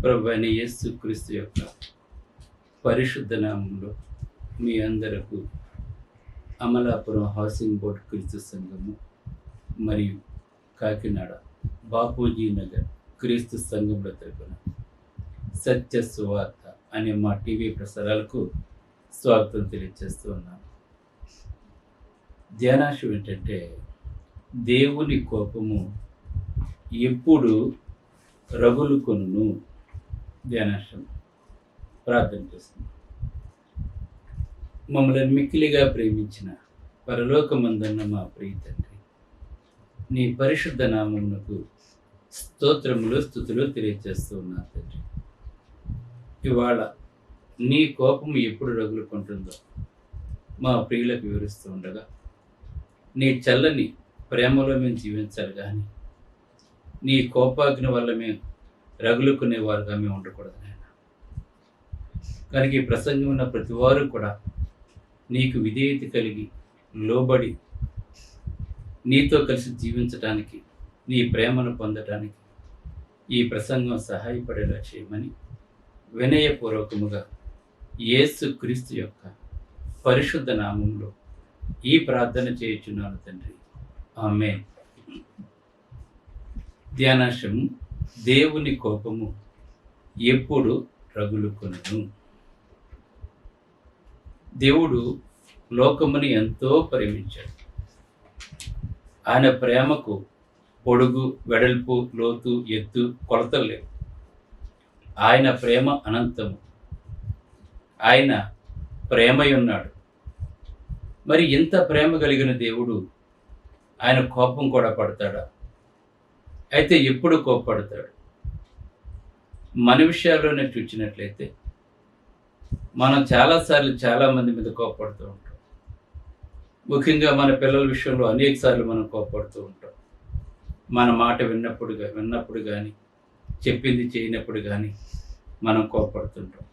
ప్రభువైన యేసు క్రీస్తు యొక్క పరిశుద్ధ నామంలో మీ అందరకు అమలాపురం హౌసింగ్ బోర్డ్ క్రీస్తు సంఘము మరియు కాకినాడ బాపూజీ నగర్ క్రీస్తు సంఘముల తరపున సత్య సువార్త అనే మా టీవీ ప్రసారాలకు స్వాగతం తెలియజేస్తూ ఉన్నాను. ధ్యానాంశం ఏంటంటే దేవుని కోపము ఎప్పుడు రగులుకొనును. ధ్యానాంశం ప్రార్థన చేస్తుంది. మమ్మల్ని మిక్కిలిగా ప్రేమించిన పరలోకమందున్న మా ప్రియ తండ్రి, నీ పరిశుద్ధ నామమునకు స్తోత్రములు స్తుతులు తెలియజేస్తూ ఉన్నా తండ్రి. ఇవాళ నీ కోపము ఎప్పుడు రగులుకుంటుందో మా ప్రియులకు వివరిస్తూ ఉండగా, నీ చల్లని ప్రేమలో మేము జీవించాలి కానీ నీ కోపాగ్ని వల్ల మేము రగులుకునేవారుగా మేము ఉండకూడదు నాయన. కనుక ఈ ప్రసంగం ఉన్న ప్రతి వారు కూడా నీకు విధేయత కలిగి లోబడి నీతో కలిసి జీవించడానికి, నీ ప్రేమను పొందటానికి ఈ ప్రసంగం సహాయపడేలా చేయమని వినయపూర్వకముగా యేసు క్రీస్తు యొక్క పరిశుద్ధ నామంలో ఈ ప్రార్థన చేయుచున్నాను తండ్రి, ఆమేన్. ధ్యానాంశము దేవుని కోపము ఎప్పుడు రగులుకొనును. దేవుడు లోకముని ఎంతో ప్రేమించాడు. ఆయన ప్రేమకు పొడుగు, వెడల్పు, లోతు, ఎత్తు, కొలతలు లేవు. ఆయన ప్రేమ అనంతము. ఆయన ప్రేమై ఉన్నాడు. మరి ఇంత ప్రేమ కలిగిన దేవుడు ఆయన కోపం కూడా పడతాడా? అయితే ఎప్పుడు కోపపడతాడు? మన విషయాల్లోనే చూసినట్లయితే మనం చాలాసార్లు చాలామంది మీద కోపపడుతూ ఉంటాం. ముఖ్యంగా మన పిల్లల విషయంలో అనేక సార్లు మనం కోపపడుతూ ఉంటాం. మన మాట విన్నప్పుడు కానీ చెప్పింది చేయనప్పుడు కానీ మనం కోపపడుతుంటాం.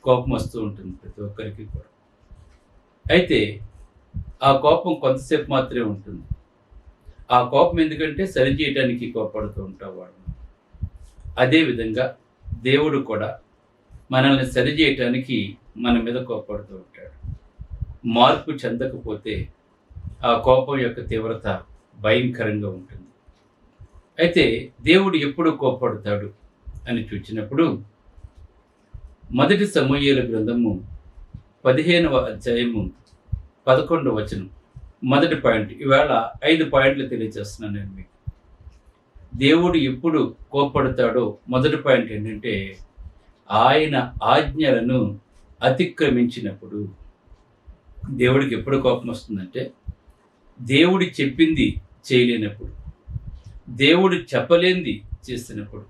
కోపం వస్తూ ఉంటుంది ప్రతి ఒక్కరికి కూడా. అయితే ఆ కోపం కొంతసేపు మాత్రమే ఉంటుంది. ఆ కోపం ఎందుకంటే సరిచేయటానికి కోపడుతూ ఉంటాం వాడు. అదేవిధంగా దేవుడు కూడా మనల్ని సరిచేయటానికి మన మీద కోపడుతూ ఉంటాడు. మార్పు చెందకపోతే ఆ కోపం యొక్క తీవ్రత భయంకరంగా ఉంటుంది. అయితే దేవుడు ఎప్పుడు కోపడతాడు అని చూసినప్పుడు మొదటి సమూయేలు గ్రంథము 15వ అధ్యాయము 11వ వచనం మొదటి పాయింట్. ఈవేళ 5 పాయింట్లు తెలియజేస్తున్నాను నేను మీకు. దేవుడు ఎప్పుడు కోపడతాడో మొదటి పాయింట్ ఏంటంటే ఆయన ఆజ్ఞలను అతిక్రమించినప్పుడు. దేవుడికి ఎప్పుడు కోపం వస్తుందంటే దేవుడు చెప్పింది చేయలేనప్పుడు, దేవుడు చెప్పలేనిది చేసినప్పుడు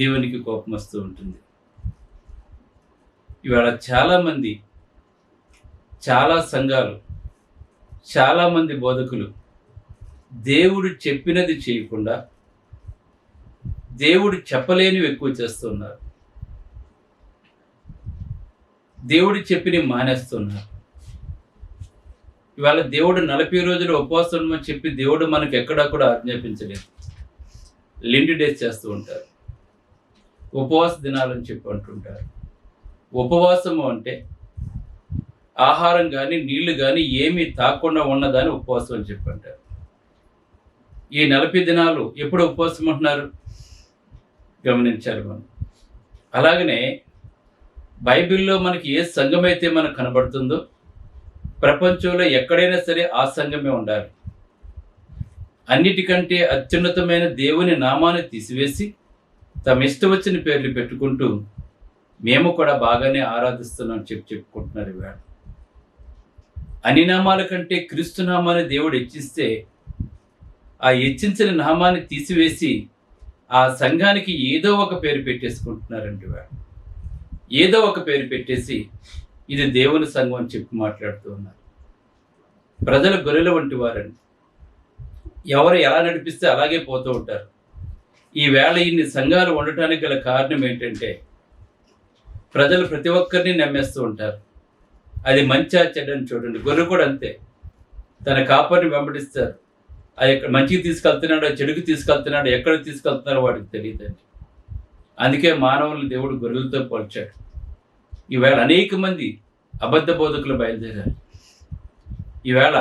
దేవునికి కోపం వస్తూ ఉంటుంది. ఇవాళ చాలామంది, చాలా సంఘాలు, చాలామంది బోధకులు దేవుడు చెప్పినది చేయకుండా దేవుడు చెప్పలేనివి ఎక్కువ చేస్తున్నారు. దేవుడు చెప్పినవి మానేస్తున్నారు. ఇవాళ దేవుడు 40 రోజులు ఉపవాసం ఉండమని చెప్పి దేవుడు మనకు ఎక్కడా కూడా ఆజ్ఞాపించలేదు. లెంట్ డేస్ చేస్తూ ఉంటారు, ఉపవాస దినాలని చెప్పి అంటుంటారు. ఉపవాసము అంటే ఆహారం కానీ నీళ్లు కానీ ఏమీ తాకుండా ఉన్నదాన్ని ఉపవాసం అని చెప్పి అంటారు. ఈ 40 దినాలు ఎప్పుడు ఉపవాసం ఉంటున్నారు గమనించాలి మనం. అలాగనే బైబిల్లో మనకి ఏ సంఘం అయితే మనకు కనబడుతుందో ప్రపంచంలో ఎక్కడైనా సరే ఆ సంఘమే ఉండాలి. అన్నిటికంటే అత్యున్నతమైన దేవుని నామాన్ని తీసివేసి తమ ఇష్టం వచ్చిన పేర్లు పెట్టుకుంటూ మేము కూడా బాగానే ఆరాధిస్తున్నాం చెప్పుకుంటున్నారు. ఇవాళ అన్ని నామాల కంటే క్రీస్తు నామాన్ని దేవుడు హెచ్చిస్తే ఆ హెచ్చించిన నామాన్ని తీసివేసి ఆ సంఘానికి ఏదో ఒక పేరు పెట్టేసుకుంటున్నారండి. ఇవాళ ఏదో ఒక పేరు పెట్టేసి ఇది దేవుని సంఘం అని చెప్పి మాట్లాడుతూ ఉన్నారు. ప్రజల గొర్రెల వంటి వారండి. ఎవరు ఎలా నడిపిస్తే అలాగే పోతూ ఉంటారు. ఈవేళ ఇన్ని సంఘాలు ఉండటానికి గల కారణం ఏంటంటే ప్రజలు ప్రతి ఒక్కరిని నమ్మేస్తూ ఉంటారు. అది మంచిగా చెడ్డని చూడండి. గొర్రె కూడా అంతే, తన కాపరిని వెంబడిస్తారు. అది మంచికి తీసుకెళ్తున్నాడో చెడుకు తీసుకెళ్తున్నాడో ఎక్కడ తీసుకెళ్తున్నారో వాడికి తెలియదండి. అందుకే మానవుల్ని దేవుడు గొర్రెలతో పోల్చాడు. ఈవేళ అనేక మంది అబద్ధ బోధకులు బయలుదేరారు. ఈవేళ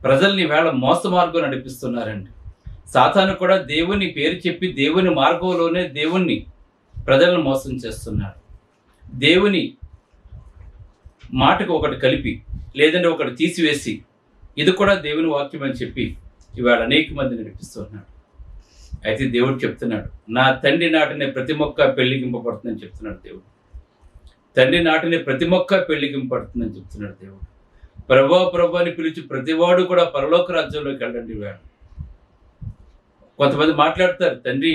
ప్రజల్ని ఈవేళ మోస మార్గం నడిపిస్తున్నారండి. సాతాను కూడా దేవుని పేరు చెప్పి దేవుని మార్గంలోనే దేవుణ్ణి ప్రజలను మోసం చేస్తున్నాడు. దేవుని మాటకు ఒకటి కలిపి లేదంటే ఒకటి తీసివేసి ఇది కూడా దేవుని వాక్యం అని చెప్పి ఇవాళ అనేక మంది నడిపిస్తున్నాడు. అయితే దేవుడు చెప్తున్నాడు, నా తండ్రి నాటిన ప్రతి మొక్క పెళ్లిగింపబడుతుందని చెప్తున్నాడు దేవుడు. తండ్రి నాటిన ప్రతి మొక్క పెళ్లిగింపబడుతుందని చెప్తున్నాడు దేవుడు. ప్రభా ప్రభా అని పిలిచి ప్రతివాడు కూడా పరలోక రాజ్యంలోకి వెళ్ళండి. వేళ కొంతమంది మాట్లాడతారు, తండ్రి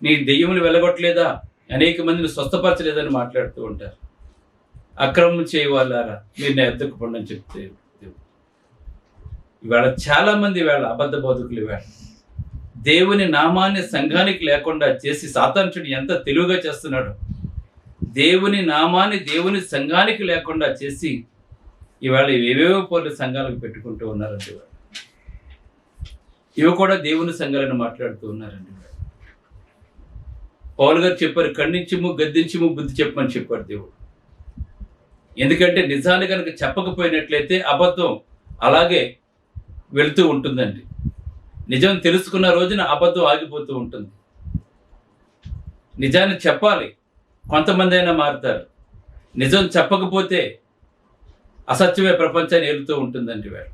నీ దెయ్యములు వెళ్ళగొట్టలేదా, అనేక మందిని స్వస్థపరచలేదని మాట్లాడుతూ ఉంటారు. అక్రమం చేయవాళ్ళారా మీరు నా ఎద్దకు పండని చెప్తే ఇవాళ చాలా మంది వేళ అబద్ధ బోధకులు ఇవాళ దేవుని నామాన్ని సంఘానికి లేకుండా చేసి సాతానుడు ఎంత తెలివిగా చేస్తున్నాడు. దేవుని నామాన్ని దేవుని సంఘానికి లేకుండా చేసి ఇవాళ ఏవేవో పోలి సంఘాలకు పెట్టుకుంటూ ఉన్నారండి. ఇవి కూడా దేవుని సంఘాలను మాట్లాడుతూ ఉన్నారండి. పౌలు గారు చెప్పారు, ఖండించుము గద్దించుము బుద్ధి చెప్పమని చెప్పారు దేవుడు. ఎందుకంటే నిజాన్ని కనుక చెప్పకపోయినట్లయితే అబద్ధం అలాగే వెళుతూ ఉంటుందండి. నిజం తెలుసుకున్న రోజున అబద్ధం ఆగిపోతూ ఉంటుంది. నిజాన్ని చెప్పాలి, కొంతమంది అయినా మారుతారు. నిజం చెప్పకపోతే అసత్యమే ప్రపంచాన్ని ఏలుతూ ఉంటుందండి. వేళ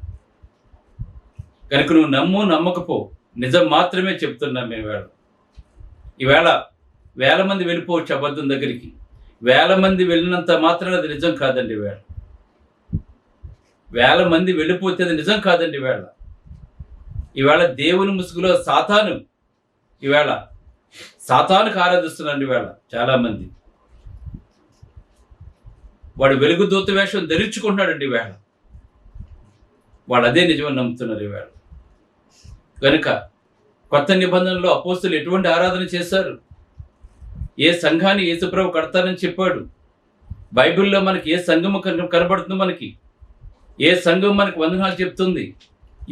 కనుక నువ్వు నమ్ము నమ్మకపో, నిజం మాత్రమే చెప్తున్నాం మేము. ఈవేళ వేల మంది వెళ్ళిపోవచ్చు అబద్ధం దగ్గరికి. వేల మంది వెళ్ళినంత మాత్రాన అది నిజం కాదండి. వేల మంది వెళ్ళిపోతే అది నిజం కాదండి. ఈవేళ దేవుని ముసుగులో సాతానుకు ఆరాధిస్తున్నారండి. చాలా మంది వాడు వెలుగు దూత వేషం ధరించుకుంటున్నాడండి. వాడు అదే నిజమని నమ్ముతున్నారు. కనుక కొత్త నిబంధనలో అపోస్తులు ఎటువంటి ఆరాధన చేశారు? ఏ సంఘాన్ని యేసుప్రభు కడతానని చెప్పాడు. బైబిల్లో మనకి ఏ సంఘము కనబడుతుందో, మనకి ఏ సంఘం మనకి వందనాలు చెప్తుంది,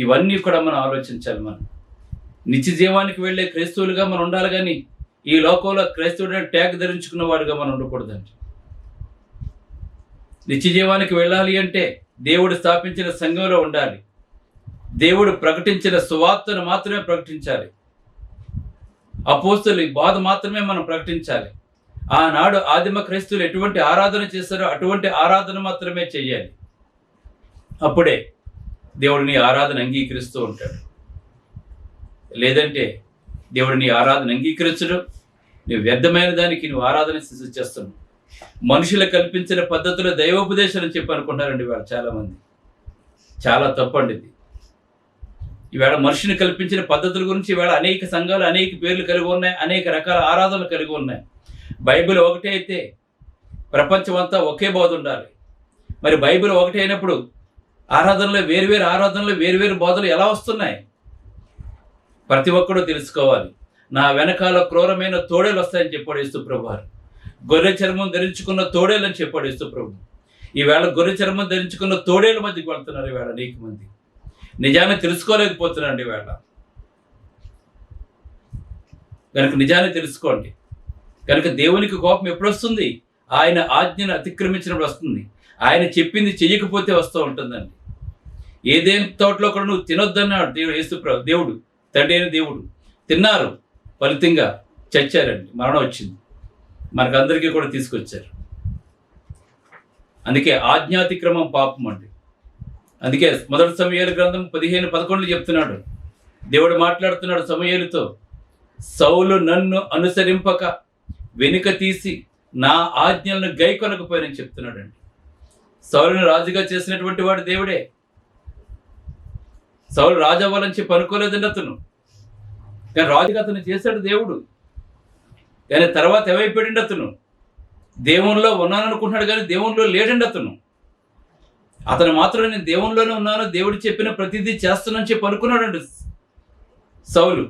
ఇవన్నీ కూడా మనం ఆలోచించాలి. మనం నిత్య జీవానికి వెళ్ళే క్రైస్తవులుగా మనం ఉండాలి, కానీ ఈ లోకంలో క్రైస్తవుడు ట్యాగ్ ధరించుకున్న వాడుగా మనం ఉండకూడదండి. నిత్య జీవానికి వెళ్ళాలి అంటే దేవుడు స్థాపించిన సంఘంలో ఉండాలి. దేవుడు ప్రకటించిన సువార్తను మాత్రమే ప్రకటించాలి. అపోస్తలుల బాధ మాత్రమే మనం ప్రకటించాలి. ఆనాడు ఆదిమ క్రైస్తవులు ఎటువంటి ఆరాధన చేస్తారో అటువంటి ఆరాధన మాత్రమే చెయ్యాలి. అప్పుడే దేవుడు నీ ఆరాధన అంగీకరిస్తూ ఉంటాడు. లేదంటే దేవుడు నీ ఆరాధన అంగీకరించడం, నువ్వు వ్యర్థమైన దానికి నువ్వు ఆరాధన చేస్తున్నావు. మనుషులు కల్పించిన పద్ధతులు దైవోపదేశాలు చెప్పి అనుకుంటారండి వాళ్ళు చాలామంది. చాలా తప్పండి ఇది. ఈవేళ మనిషిని కల్పించిన పద్ధతుల గురించి ఈవేళ అనేక సంఘాలు అనేక పేర్లు కలిగి ఉన్నాయి, అనేక రకాల ఆరాధనలు కలిగి ఉన్నాయి. బైబిల్ ఒకటే అయితే ప్రపంచం అంతా ఒకే బోధ ఉండాలి. మరి బైబిల్ ఒకటే అయినప్పుడు ఆరాధనలో వేరువేరు బోధలు ఎలా వస్తున్నాయి? ప్రతి ఒక్కరూ తెలుసుకోవాలి. నా వెనకాల క్రూరమైన తోడేలు వస్తాయని చెప్పాడు యేసు ప్రభువారు. గొర్రె చర్మం ధరించుకున్న తోడేలు అని చెప్పాడు యేసు ప్రభు. ఈవేళ గొర్రె చర్మం ధరించుకున్న తోడేళ్ళ మధ్యకి వెళ్తున్నారు ఈవేళ అనేక మంది. నిజాన్ని తెలుసుకోలేకపోతున్నారండి ఈవేళ. కనుక నిజాన్ని తెలుసుకోండి. కనుక దేవునికి కోపం ఎప్పుడు వస్తుంది? ఆయన ఆజ్ఞను అతిక్రమించినప్పుడు వస్తుంది. ఆయన చెప్పింది చెయ్యకపోతే వస్తూ ఉంటుందండి. ఏదేం తోటలో కూడా నువ్వు తినొద్దన్నాడు దేవుడు, తండ్రి అయిన దేవుడు. తిన్నారు, ఫలితంగా చచ్చారండి, మరణం వచ్చింది. మనకందరికీ కూడా తీసుకొచ్చారు. అందుకే ఆజ్ఞాతిక్రమం పాపం అండి. అందుకే మొదటి సమూయేలు గ్రంథం 15:11 చెప్తున్నాడు. దేవుడు మాట్లాడుతున్నాడు సమూయేలుతో, సౌలు నన్ను అనుసరింపక వెనుక తీసి నా ఆజ్ఞలను గైకొనకపోయానని చెప్తున్నాడండి. సౌలును రాజుగా చేసినటువంటి వాడు దేవుడే. సౌలు రాజు అవ్వాలని చెప్పి అనుకోలేదండి అతను, కానీ రాజుగా అతను చేశాడు దేవుడు. కానీ తర్వాత ఏమైపోయాడండి అతను? దేవునిలో ఉన్నాననుకుంటున్నాడు కానీ దేవునిలో లేడండి అతను. అతను మాత్రం నేను దేవునిలోనే ఉన్నాను, దేవుడు చెప్పిన ప్రతిదీ చేస్తున్నానని చెప్పి అనుకున్నాడండి సౌలు.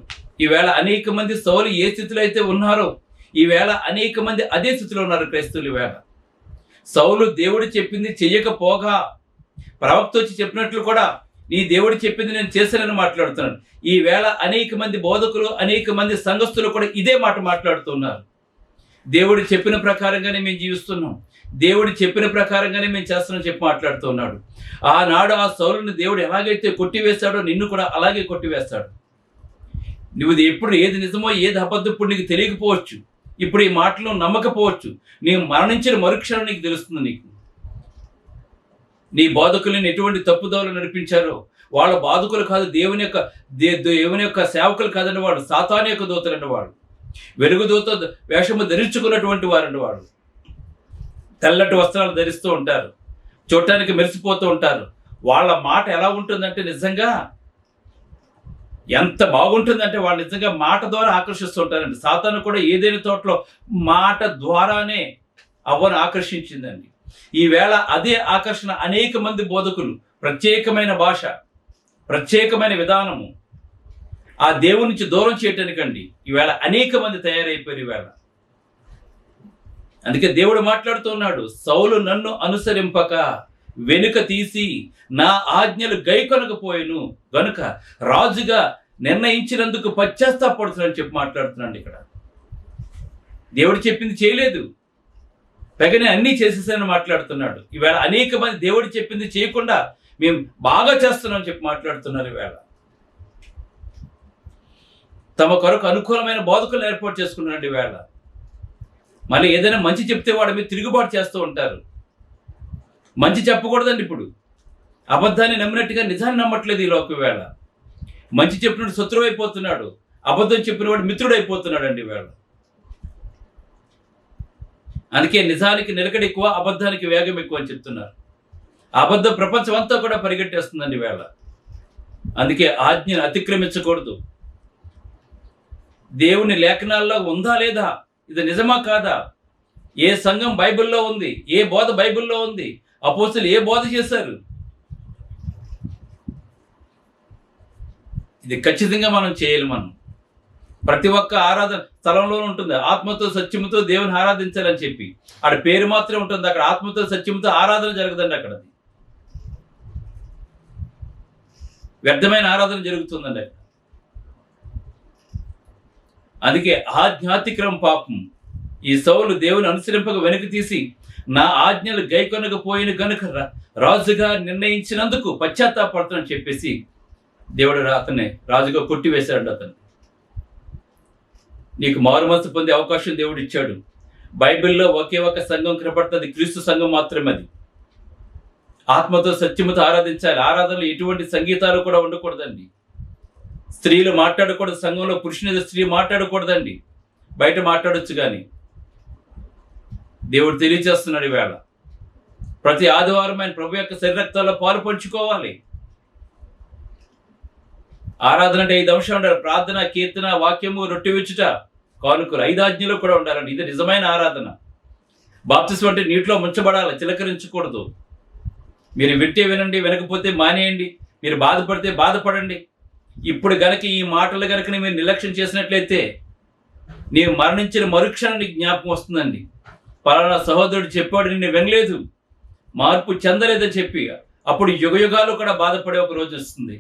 ఈవేళ అనేక మంది సౌలు ఏ స్థితిలో అయితే ఉన్నారో ఈవేళ అనేక మంది అదే స్థితిలో ఉన్నారు క్రైస్తవులు. ఈవేళ సౌలు దేవుడు చెప్పింది చెయ్యకపోగా ప్రవక్త వచ్చి చెప్పినట్లు కూడా నీ దేవుడు చెప్పింది నేను చేశానని మాట్లాడుతున్నాడు. ఈవేళ అనేక మంది బోధకులు అనేక మంది సంఘస్థులు కూడా ఇదే మాట మాట్లాడుతున్నారు. దేవుడు చెప్పిన ప్రకారంగానే మేము జీవిస్తున్నాం, దేవుడు చెప్పిన ప్రకారంగానే మేము చేస్తున్నాం చెప్పి మాట్లాడుతున్నాడు. ఆనాడు ఆ సౌలుని దేవుడు ఎలాగైతే కొట్టివేశాడో నిన్ను కూడా అలాగే కొట్టివేస్తాడు. నువ్వు ఎప్పుడు ఏది నిజమో ఏది అబద్ధం ఇప్పుడు నీకు తెలియకపోవచ్చు, ఇప్పుడు ఈ మాటలు నమ్మకపోవచ్చు. నీవు మరణించిన మరుక్షణం నీకు తెలుస్తుంది. నీ బోధకులను ఎటువంటి తప్పుదోవలు నడిపించారో వాళ్ళ బాధకులు కాదు, దేవుని యొక్క సేవకులు కాదని వాడు, సాతాను యొక్క దూతలండి వాడు, వెలుగుదూత వేషము ధరించుకున్నటువంటి వారండి వాడు. తెల్లటి వస్త్రాలు ధరిస్తూ ఉంటారు, చూడటానికి మెరిసిపోతూ ఉంటారు. వాళ్ళ మాట ఎలా ఉంటుందంటే నిజంగా ఎంత బాగుంటుందంటే వాళ్ళు నిజంగా మాట ద్వారా ఆకర్షిస్తూ ఉంటారండి. సాతాను కూడా ఏదైనా తోటలో మాట ద్వారానే అవ్వను ఆకర్షించిందండి. ఈవేళ అదే ఆకర్షణ అనేక మంది బోధకులు, ప్రత్యేకమైన భాష, ప్రత్యేకమైన విధానము ఆ దేవుని నుంచి దూరం చేయటానికండి ఈవేళ అనేక మంది తయారైపోయారు ఈవేళ. అందుకే దేవుడు మాట్లాడుతున్నాడు, సౌలు నన్ను అనుసరింపక వెనుక తీసి నా ఆజ్ఞలు గైకొనకపోయాను గనుక రాజుగా నిర్ణయించినందుకు పశ్చాత్తాపడుతున్నాను చెప్పి మాట్లాడుతున్నాడు. ఇక్కడ దేవుడు చెప్పింది చేయలేదు, పైగానే అన్నీ చేసేసానని మాట్లాడుతున్నాడు. ఈవేళ అనేక మంది దేవుడు చెప్పింది చేయకుండా మేము బాగా చేస్తున్నాం చెప్పి మాట్లాడుతున్నారు. ఈవేళ తమ కొరకు అనుకూలమైన బోధకులను ఏర్పాటు చేసుకున్నాడు. ఈవేళ మళ్ళీ ఏదైనా మంచి చెప్తే వాడి మీద తిరుగుబాటు చేస్తూ ఉంటారు. మంచి చెప్పకూడదండి. ఇప్పుడు అబద్ధాన్ని నమ్మినట్టుగా నిజాన్ని నమ్మట్లేదు ఈ లోకం. వేళ మంచి చెప్పినట్టు శత్రువు అయిపోతున్నాడు, అబద్ధం చెప్పిన వాడు మిత్రుడు అయిపోతున్నాడు అండి వేళ. అందుకే నిజానికి నిలకడ ఎక్కువ, అబద్ధానికి వేగం ఎక్కువ అని చెప్తున్నారు. అబద్ధం ప్రపంచం అంతా కూడా పరిగెట్టేస్తుందండి వేళ. అందుకే ఆజ్ఞను అతిక్రమించకూడదు. దేవుని లేఖనాల్లో ఉందా లేదా, ఇది నిజమా కాదా, ఏ సంఘం బైబిల్లో ఉంది, ఏ బోధ బైబిల్లో ఉంది, అపోస్తలులు ఏ బోధ చేశారు, ఇది ఖచ్చితంగా మనం చేయాలి. మనం ప్రతి ఒక్క ఆరాధన స్థలంలో ఉంటుంది, ఆత్మతో సత్యముతో దేవుని ఆరాధించాలని చెప్పి ఆడ పేరు మాత్రమే ఉంటుంది. అక్కడ ఆత్మతో సత్యముతో ఆరాధన జరగదండి. అక్కడ వ్యర్థమైన ఆరాధన జరుగుతుందండి. అందుకే ఆజ్ఞాతిక్రమ పాపం. ఈ సౌలు దేవుని అనుసరింపక వెనక్కి తీసి నా ఆజ్ఞలు గైకొనకపోయిన గనుక రాజుగా నిర్ణయించినందుకు పశ్చాత్తాపడుతుందని చెప్పేసి దేవుడు అతన్ని రాజుగా కొట్టివేశాడు. అతను నీకు మారుమనసు పొందే అవకాశం దేవుడు ఇచ్చాడు. బైబిల్లో ఒకే ఒక సంఘం కనపడుతుంది, క్రీస్తు సంఘం మాత్రమే. అది ఆత్మతో సత్యముతో ఆరాధించాలి. ఆరాధనలో ఎటువంటి సంగీతాలు కూడా ఉండకూడదండి. స్త్రీలు మాట్లాడకూడదు సంఘంలో, పురుషుని స్త్రీ మాట్లాడకూడదండి. బయట మాట్లాడొచ్చు కానీ దేవుడు తెలియజేస్తున్నాడు ఈవేళ ప్రతి ఆదివారం ఆయన ప్రభు యొక్క శరీరక్తాల్లో పాలు పంచుకోవాలి. ఆరాధన అంటే 5 అంశాలు ఉండాలి. ప్రార్థన, కీర్తన, వాక్యము, రొట్టె విచ్చుట, కానుకలు, 5 ఆజ్ఞలు కూడా ఉండాలండి. ఇది నిజమైన ఆరాధన. బాప్తిస్మం అంటే నీటిలో ముంచబడాలి, చిలకరించకూడదు. మీరు వింటే వినండి, వినకపోతే మానేయండి. మీరు బాధపడితే బాధపడండి. ఇప్పుడు గనక ఈ మాటలు గనక మీరు నిర్లక్ష్యం చేసినట్లయితే నీవు మరణించిన మరుక్షణం నీకు జ్ఞాపకం వస్తుందండి. పలానా సహోదరుడు చెప్పాడు, నిన్ను వినలేదు, మార్పు చెందలేదని చెప్పి అప్పుడు యుగయుగాలు కూడా బాధపడే ఒక రోజు వస్తుంది.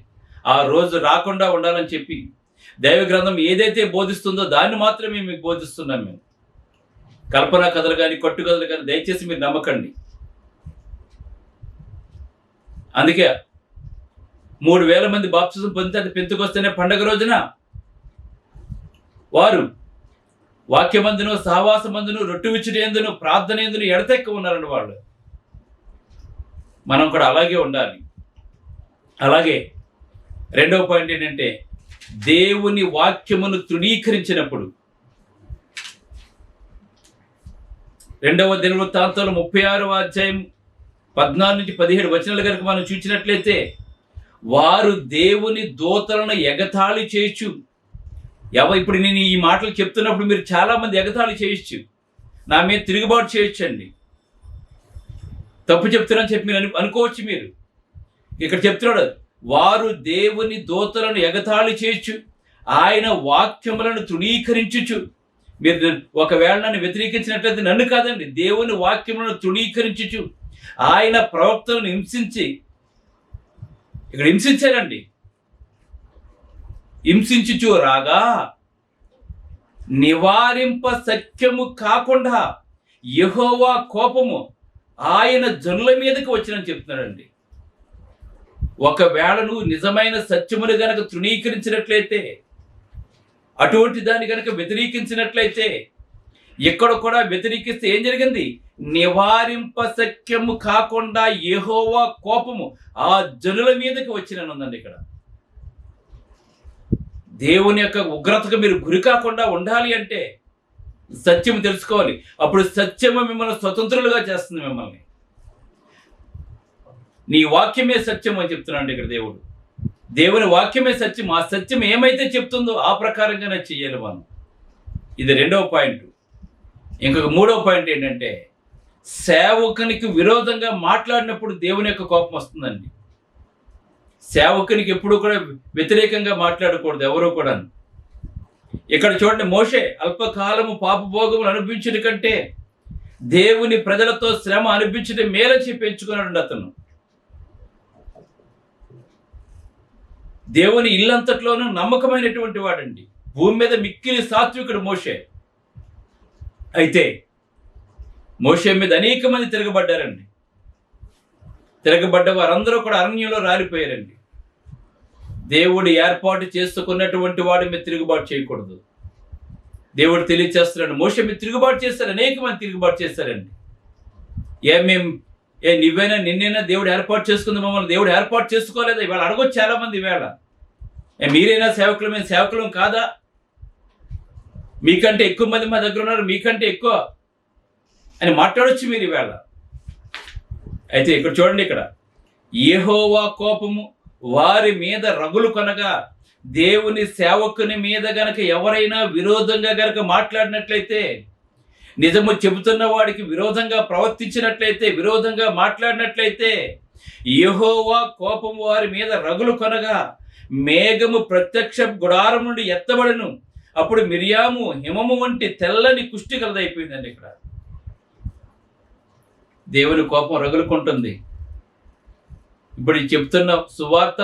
ఆ రోజు రాకుండా ఉండాలని చెప్పి దైవ గ్రంథం ఏదైతే బోధిస్తుందో దాన్ని మాత్రమే మీకు బోధిస్తున్నాం. మేము కల్పనా కథలు కానీ కట్టు కథలు కానీ దయచేసి మీరు నమ్మకండి. అందుకే 3000 మంది బాప్తిజం పొందితే పెంతెకొస్తేనే పండగ రోజున వారు వాక్యమందును, సహవాసమందును, రొట్టె విచ్చుట యందును, ప్రార్థన యందును ఎడతెక్క ఉన్నారండి వాళ్ళు. మనం కూడా అలాగే ఉండాలి. అలాగే రెండవ పాయింట్ ఏంటంటే దేవుని వాక్యమును తృణీకరించినప్పుడు 2వ దినవృత్తాంతాలు 36వ అధ్యాయం 14 నుంచి 17 వచనాలు కనుక మనం చూసినట్లయితే వారు దేవుని దూతలను ఎగతాళి చేయొచ్చు. ఇప్పుడు నేను ఈ మాటలు చెప్తున్నప్పుడు మీరు చాలా మంది ఎగతాళి చేయొచ్చు, నా మీద తిరుగుబాటు చేయొచ్చు అండి. తప్పు చెప్తున్నాను చెప్పి మీరు అనుకోవచ్చు. మీరు ఇక్కడ చెప్తున్నాడు, వారు దేవుని దూతలను ఎగతాళి చేయొచ్చు, ఆయన వాక్యములను తృణీకరించుచు. మీరు ఒకవేళ నన్ను వ్యతిరేకించినట్లయితే నన్ను కాదండి, దేవుని వాక్యములను తృణీకరించుచు ఆయన ప్రవక్తలను హింసించి, ఇక్కడ హింసించారండి, హింసించుచు రాగా నివారింప సత్యము కాకుండా యెహోవా కోపము ఆయన జనుల మీదకి వచ్చినని చెప్తున్నాడండి. ఒకవేళ నువ్వు నిజమైన సత్యమును గనక తృణీకరించినట్లయితే, అటువంటి దాన్ని గనక వ్యతిరేకించినట్లయితే, ఇక్కడ కూడా వ్యతిరేకిస్తే ఏం జరిగింది? నివారింప సత్యము కాకుండా యెహోవా కోపము ఆ జనుల మీదకి వచ్చిననుందండి. ఇక్కడ దేవుని యొక్క ఉగ్రతకు మీరు గురి కాకుండా ఉండాలి అంటే సత్యం తెలుసుకోవాలి. అప్పుడు సత్యము మిమ్మల్ని స్వతంత్రులుగా చేస్తుంది. మిమ్మల్ని నీ వాక్యమే సత్యం అని చెప్తున్నాడు ఇక్కడ దేవుడు. దేవుని వాక్యమే సత్యం. ఆ సత్యం ఏమైతే చెప్తుందో ఆ ప్రకారంగానే చెయ్యాలి మనం. ఇది రెండవ పాయింట్. ఇంకొక మూడవ పాయింట్ ఏంటంటే, సేవకునికి విరోధంగా మాట్లాడినప్పుడు దేవుని యొక్క కోపం వస్తుందండి. సేవకునికి ఎప్పుడు కూడా వ్యతిరేకంగా మాట్లాడకూడదు ఎవరు కూడా. ఇక్కడ చూడండి, మోషే అల్పకాలము పాపభోగములు అనుభవించడం కంటే దేవుని ప్రజలతో శ్రమ అనిపించడం మేలని చెప్పి ఎంచుకున్నాడు అతను. దేవుని ఇల్లంతట్లోనూ నమ్మకమైనటువంటి వాడండి. భూమి మీద మిక్కిలి సాత్వికుడు మోషే. అయితే మోషే మీద అనేక మంది తిరగబడ్డారండి. తిరగబడ్డ వారందరూ కూడా అరణ్యంలో రాలిపోయారండి. దేవుడు ఏర్పాటు చేసుకున్నటువంటి వాడి మీద తిరుగుబాటు చేయకూడదు. దేవుడు తెలియచేస్తున్నాడు, మోషే మీద తిరుగుబాటు చేస్తారు, అనేక మంది తిరుగుబాటు చేస్తారండి. నువ్వైనా నిన్నైనా దేవుడు ఏర్పాటు చేసుకుంది, మమ్మల్ని దేవుడు ఏర్పాటు చేసుకోలేదా? ఇవాళ అడగొచ్చు చాలా మంది. ఈవేళ మీరైనా సేవకులు, మేము సేవకులం కాదా? మీకంటే ఎక్కువ మంది మా దగ్గర ఉన్నారు, మీకంటే ఎక్కువ అని మాట్లాడొచ్చు మీరు ఈవేళ. అయితే ఇక్కడ చూడండి, ఇక్కడ యెహోవా కోపము వారి మీద రగులు కొనగా, దేవుని సేవకుని మీద గనక ఎవరైనా విరోధంగా గనక మాట్లాడినట్లయితే, నిజము చెబుతున్న వాడికి విరోధంగా ప్రవర్తించినట్లయితే, విరోధంగా మాట్లాడినట్లయితే, యెహోవా కోపం వారి మీద రగులు కొనగా మేఘము ప్రత్యక్ష గుడారం నుండి ఎత్తబడను. అప్పుడు మిరియాము హిమము వంటి తెల్లని కుష్టి కలదైపోయిందండి. ఇక్కడ దేవుని కోపం రగులుకుంటుంది. ఇప్పుడు చెప్తున్న సువార్త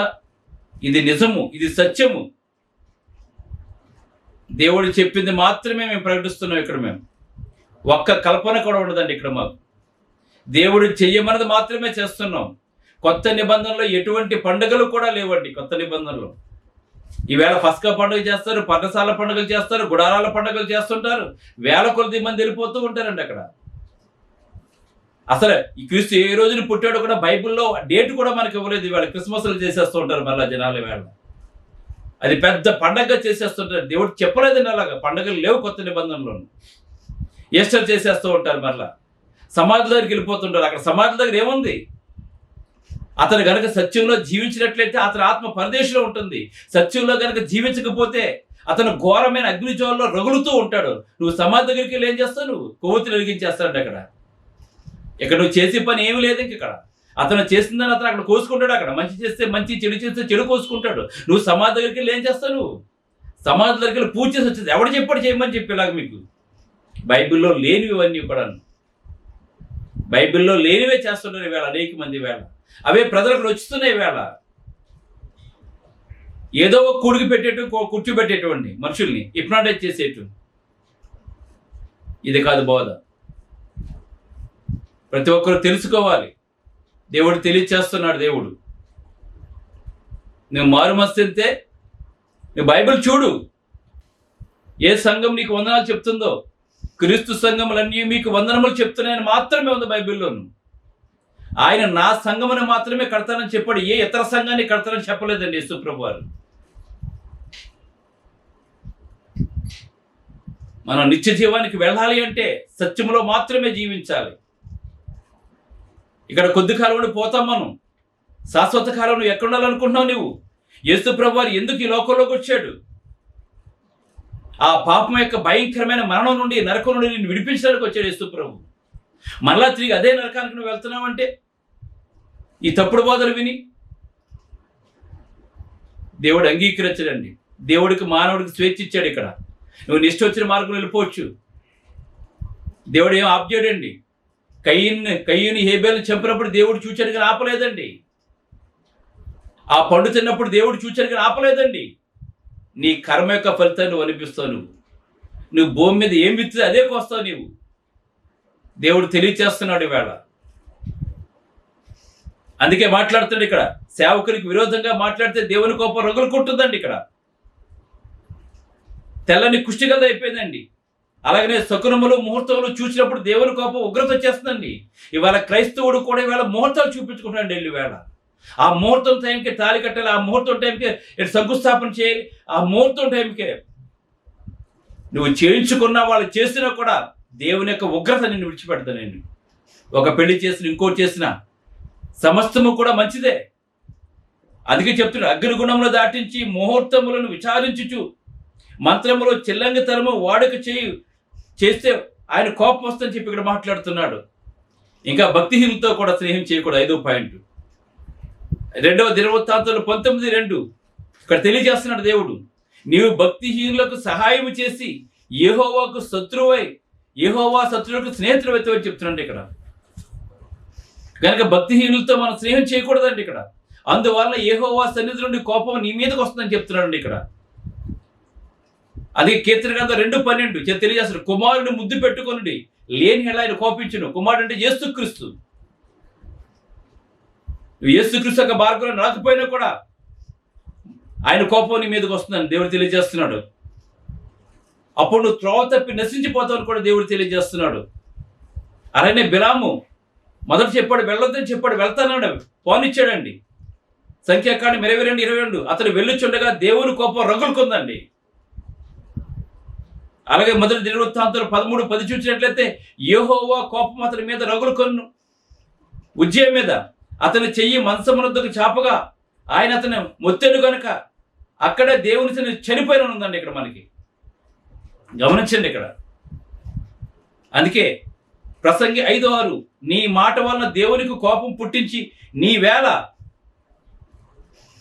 ఇది నిజము, ఇది సత్యము. దేవుడు చెప్పింది మాత్రమే మేము ప్రకటిస్తున్నాం. ఇక్కడ మేము ఒక్క కల్పన కూడా ఉండదండి. ఇక్కడ మాకు దేవుడు చెయ్యమన్నది మాత్రమే చేస్తున్నాం. కొత్త నిబంధనలో ఎటువంటి పండుగలు కూడా లేవండి. కొత్త నిబంధనలో ఈవేళ పస్కా పండుగ చేస్తారు, పర్ణశాల పండుగలు చేస్తారు, గుడారాల పండుగలు చేస్తుంటారు. వేల కొద్ది మంది వెళ్ళిపోతూ ఉంటారండి. అక్కడ అసలు ఈ క్రీస్తు ఏ రోజున పుట్టాడు కూడా బైబిల్లో డేట్ కూడా మనకి ఇవ్వలేదు. ఇవాళ క్రిస్మస్లు చేసేస్తూ ఉంటారు మళ్ళీ జనాలు. వేళ అది పెద్ద పండగగా చేసేస్తుంటారు. దేవుడు చెప్పలేదండి అలాగా. పండుగలు లేవు కొత్త నిబంధనలో. ఈస్టర్ చేసేస్తూ ఉంటారు. మళ్ళా సమాధి దగ్గరికి వెళ్ళిపోతుంటారు. అక్కడ సమాధి దగ్గర ఏముంది? అతను గనక సత్యంలో జీవించినట్లయితే అతని ఆత్మ పరదేశంలో ఉంటుంది. సత్యంలో గనక జీవించకపోతే అతను ఘోరమైన అగ్నిజ్వాలలో రగులుతూ ఉంటాడు. నువ్వు సమాధి దగ్గరికి వెళ్ళి ఏం చేస్తావు? నువ్వు కొవ్వొత్తులు వెలిగించేస్తాడు. ఇక్కడ నువ్వు చేసే పని ఏమి లేదు. ఇక్కడ అతను చేసిందని అతను అక్కడ కోసుకుంటాడు. అక్కడ మంచి చేస్తే మంచి, చెడు చేస్తే చెడు కోసుకుంటాడు. నువ్వు సమాధి దగ్గరికి వెళ్ళి ఏం చేస్తావు? నువ్వు సమాధి దగ్గరికి వెళ్ళి పూజ చేసి వచ్చేది. ఎవడు చెప్పాడు చేయమని చెప్పేలాగా? మీకు బైబిల్లో లేనివి ఇవన్నీ కూడా, బైబిల్లో లేనివే చేస్తున్నారు ఈవేళ అనేక మంది. వేళ అవే ప్రజలకు వచ్చుతున్నాయి. వేళ ఏదో ఒక కూడికి పెట్టేట్టు, కూర్చోబెట్టేటువంటి మనుషుల్ని హిప్నాటైజ్ చేసేట్టు. ఇది కాదు బోధ. ప్రతి ఒక్కరు తెలుసుకోవాలి. దేవుడు తెలియచేస్తున్నాడు. దేవుడు నువ్వు మారు మనస్సెంతే, నువ్వు బైబిల్ చూడు. ఏ సంఘం నీకు వందనాలు చెప్తుందో, క్రీస్తు సంఘములన్నీ మీకు వందనములు చెప్తున్నాయని మాత్రమే ఉంది బైబిల్లోను. ఆయన నా సంఘమును మాత్రమే కడతానని చెప్పాడు. ఏ ఇతర సంఘాన్ని కడతానని చెప్పలేదండి యేసు ప్రభువు వారు. మనం నిత్య జీవానికి వెళ్ళాలి అంటే సత్యములో మాత్రమే జీవించాలి. ఇక్కడ కొద్ది కాలం నుండి పోతాం మనం. శాశ్వత కాలం నువ్వు ఎక్కడ ఉండాలనుకుంటున్నావు? నువ్వు యేసు ప్రభువు వారు ఎందుకు ఈ లోకంలోకి వచ్చాడు? ఆ పాపం యొక్క భయంకరమైన మరణం నుండి, నరకం నుండి నిన్ను విడిపించడానికి వచ్చాడు యేసు ప్రభువు. మళ్ళా తిరిగి అదే నరకానికి నువ్వు వెళ్తున్నావంటే, ఈ తప్పుడు బోధలు విని దేవుడు అంగీకరించడండి. దేవుడికి మానవుడికి స్వేచ్ఛ ఇచ్చాడు. ఇక్కడ నువ్వు నిష్ట వచ్చిన మార్గంలో వెళ్ళిపోవచ్చు. దేవుడు ఏం ఆప్ చేయడండి. కయ్యని హేబేలుని చంపినప్పుడు దేవుడు చూచాడు కానీ ఆపలేదండి. ఆ పండు తిన్నప్పుడు దేవుడు చూచాడు కానీ ఆపలేదండి. నీ కర్మ యొక్క ఫలితాన్ని నువ్వు అనిపిస్తావు. నువ్వు భూమి మీద ఏం విత్తే అదే కోస్తావు నీవు. దేవుడు తెలియచేస్తున్నాడు ఈవేళ. అందుకే మాట్లాడుతున్నాడు ఇక్కడ, సేవకునికి విరోధంగా మాట్లాడితే దేవుని కోపం రగులుకుంటుందండి. ఇక్కడ తెల్లని కుష్టిగత అయిపోయిందండి. అలాగనే శకునములు ముహూర్తములు చూసినప్పుడు దేవుని కోపం ఉగ్రత వచ్చేస్తుందండి. ఇవాళ క్రైస్తవుడు కూడా ఇవాళ ముహూర్తాలు చూపించుకుంటాడు వెళ్ళి. వేళ ఆ ముహూర్తం టైంకి తాళి కట్టాలి, ఆ ముహూర్తం టైంకి శంకుస్థాపన చేయాలి, ఆ ముహూర్తం టైంకే నువ్వు చేయించుకున్నా వాళ్ళు చేసినా కూడా దేవుని యొక్క ఉగ్రత నిన్ను విడిచిపెడతాను. నేను ఒక పెళ్లి చేసిన ఇంకోటి చేసిన సమస్తము కూడా మంచిదే. అందుకే చెప్తున్నా, అగ్నిగుణములు దాటించి ముహూర్తములను విచారించుచు మంత్రములో చిల్లంగితనము వాడుక చేస్తే ఆయన కోపం వస్తుందని చెప్పి ఇక్కడ మాట్లాడుతున్నాడు. ఇంకా భక్తిహీనులతో కూడా స్నేహం చేయకూడదు. 5వ పాయింట్ 2వ దినవృత్తాంతాలు 19:2 ఇక్కడ తెలియజేస్తున్నాడు దేవుడు, నీవు భక్తిహీనులకు సహాయం చేసి యెహోవాకు శత్రువై యెహోవా శత్రువులకు స్నేహితులు అని చెప్తున్నాడు ఇక్కడ. కనుక భక్తిహీనులతో మనం స్నేహం చేయకూడదండి ఇక్కడ. అందువల్ల యెహోవా సన్నిధి నుండి కోపం నీ మీదకి వస్తుందని చెప్తున్నాడు ఇక్కడ. అదే కీర్తన గ్రంథం 2:12 తెలియజేస్తాడు, కుమారుని ముద్దు పెట్టుకొనుడి లేని ఎలా ఆయన కోపించును. కుమారుడు అంటే యేసుక్రీస్తు. నువ్వు యేసుక్రీస్తు యొక్క మార్గంలో రాకపోయినా కూడా ఆయన కోపం నీ మీదకి వస్తుందని దేవుడు తెలియజేస్తున్నాడు. అప్పుడు నువ్వు త్రోవ తప్పి నశించిపోతావని కూడా దేవుడు తెలియజేస్తున్నాడు. అలానే బిలాము మొదట చెప్పాడు, వెళ్ళొద్దని చెప్పాడు, వెళ్తానన్నాడు, పోనిచ్చాడండి. సంఖ్యాకాండం 22:22 అతను వెళ్ళుచుండగా దేవుని కోపం రగులుకుందండి. అలాగే మొదటి దినవృత్తాంతాలు 13:10 చూసినట్లయితే యెహోవా కోపం అతని మీద రగులుకొను. ఉజ్జయ మీద అతని చెయ్యి మంచమునొద్దకు చాపగా ఆయన అతను మొత్తెను కనుక అక్కడ దేవుని చనిపోయిన ఉందండి ఇక్కడ మనకి. గమనించండి ఇక్కడ. అందుకే ప్రసంగి 5:6 నీ మాట వలన దేవునికి కోపం పుట్టించి నీ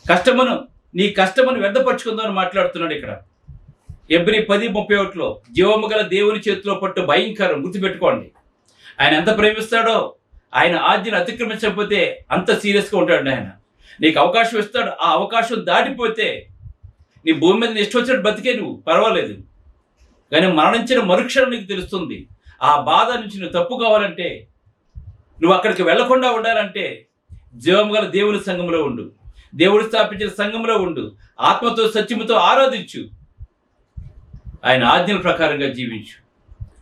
కష్టమును వ్యర్థపరుచుకుందామని మాట్లాడుతున్నాడు ఇక్కడ. ఎబ్రీ 10:31 జీవము గల దేవుని చేతిలో పట్టు భయంకరం. గుర్తుపెట్టుకోండి, ఆయన ఎంత ప్రేమిస్తాడో, ఆయన ఆజ్ఞను అతిక్రమించకపోతే అంత సీరియస్గా ఉంటాడు. ఆయన నీకు అవకాశం ఇస్తాడు, ఆ అవకాశం దాటిపోతే నీ భూమి మీద ఇష్టం వచ్చినట్టు బతికే నువ్వు పర్వాలేదు, కానీ మరణించిన మరుక్షణం నీకు తెలుస్తుంది. ఆ బాధ నుంచి నువ్వు తప్పు కావాలంటే, నువ్వు అక్కడికి వెళ్లకుండా ఉండాలంటే జీవము గల దేవుని సంఘంలో ఉండు, దేవుడు స్థాపించిన సంఘంలో ఉండు, ఆత్మతో సత్యముతో ఆరాధించు, ఆయన ఆజ్ఞల ప్రకారంగా జీవించు,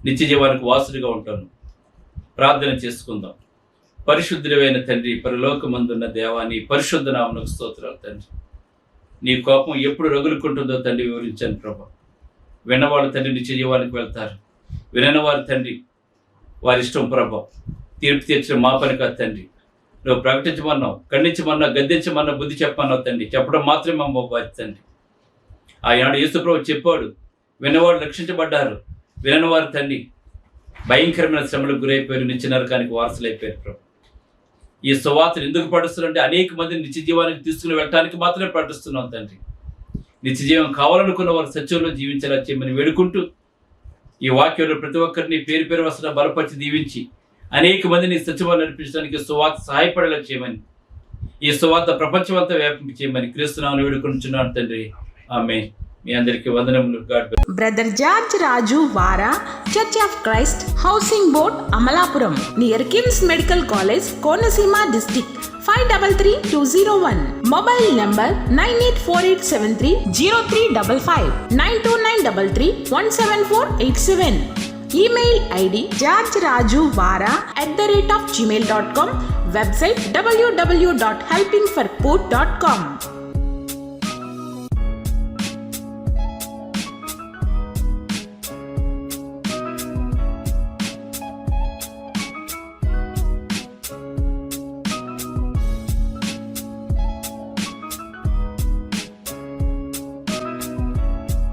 నిత్య జీవానికి వాసుడిగా ఉంటాను. ప్రార్థన చేసుకుందాం. పరిశుద్ధుడైన తండ్రి, పరలోకమందున్న దేవా, నీ పరిశుద్ధ నామమునకు స్తోత్రాలు తండ్రి. నీ కోపం ఎప్పుడు రగులుకుంటుందో తండ్రి వివరించాను ప్రభా. విన్నవాళ్ళు తండ్రి నిత్య జీవానికి వెళ్తారు, వినవారు తండ్రి వారి ఇష్టం ప్రభా. తీర్పు తీర్చిన మా పని కాదు తండ్రి. నువ్వు ప్రకటించమన్నావు, ఖండించమన్నావు, గద్దించమన్నావు, బుద్ధి చెప్పమన్నావు తండ్రి. చెప్పడం మాత్రమే మా బాధ్యత తండ్రి. ఆనాడు యేసు ప్రభు చెప్పాడు, విన్నవారు రక్షించబడ్డారు, వినవారు తండ్రి భయంకరమైన శ్రమలకు గురైపోయారు, నిత్య నరకానికి వారసులైపోయారు ప్రభు. ఈ సువార్తను ఎందుకు పడుస్తున్నారంటే అనేక మందిని నిత్య జీవానికి తీసుకుని వెళ్ళటానికి మాత్రమే పడుస్తున్నాం తండ్రి. నిత్య జీవం కావాలనుకున్న వారు సత్యంలో జీవించేలా చేయమని వేడుకుంటూ, ఈ వాక్యంలో ప్రతి ఒక్కరిని పేరు పేరు వస్తున్న బలపరిచి దీవించి అనేక మందిని సత్యవాళ్ళు నడిపించడానికి సువార్త సహాయపడేలా చేయమని, ఈ సువార్త ప్రపంచమంతా వ్యాపింప చేయమని క్రీస్తునామమున వేడుకుంటున్నాను తండ్రి. ఆమేన్. మీ అందరికీ వందనములు. బ్రదర్ జార్జ్ రాజు వారా, church of Christ, housing board, Amalapuram, near KIMS medical college, Konaseema district 533201. Mobile number 9848730355, 929331747. Email ID georgerajuvara@gmail.com. Website www.helpingforpoor.com.